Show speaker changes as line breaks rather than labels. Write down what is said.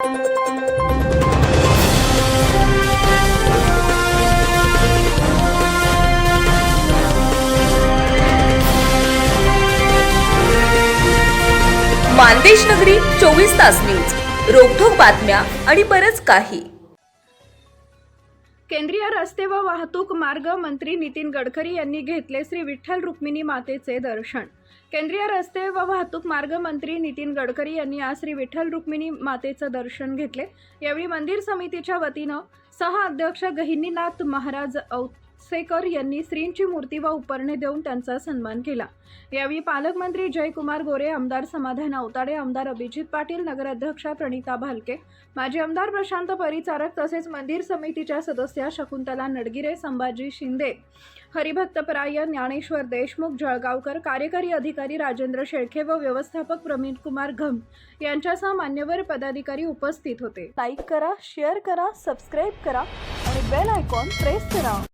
मानदेश नगरी 24 तास न्यूज, रोखोक बातम्या आणि बरच काही।
केंद्रीय रस्ते व वाहतूक मार्ग मंत्री नितीन गडकरी यांनी घेतले श्री विठ्ठल रुक्मिणी मातेचे दर्शन। केंद्रीय रस्ते व वाहतूक मार्ग मंत्री नितीन गडकरी यांनी आज श्री विठ्ठल रुक्मिणी मातेचे दर्शन घेतले। यावेळी मंदिर समितीच्या वतीने सह अध्यक्ष गहिनीनाथ महाराज औसेकर यांनी श्रींची मूर्ती व उपरणे देऊन त्यांचा सन्मान केला। यावेळी पालकमंत्री जयकुमार गोरे, आमदार समाधान अवताडे, आमदार अभिजित पाटील, नगराध्यक्षा प्रणिता भालके, माजी आमदार प्रशांत परिचारक तसेच मंदिर समितीच्या सदस्या शकुंतला नडगिरे, संभाजी शिंदे, हरिभक्तपराय, ज्ञानेश्वर देशमुख, जळगावकर, कार्यकारी अधिकारी राजेंद्र शेळके व व्यवस्थापक प्रवीण कुमार घम यांच्यासह मान्यवर पदाधिकारी उपस्थित होते। लाईक करा, शेअर करा, सबस्क्राइब करा आणि बेल आयकॉन प्रेस करा।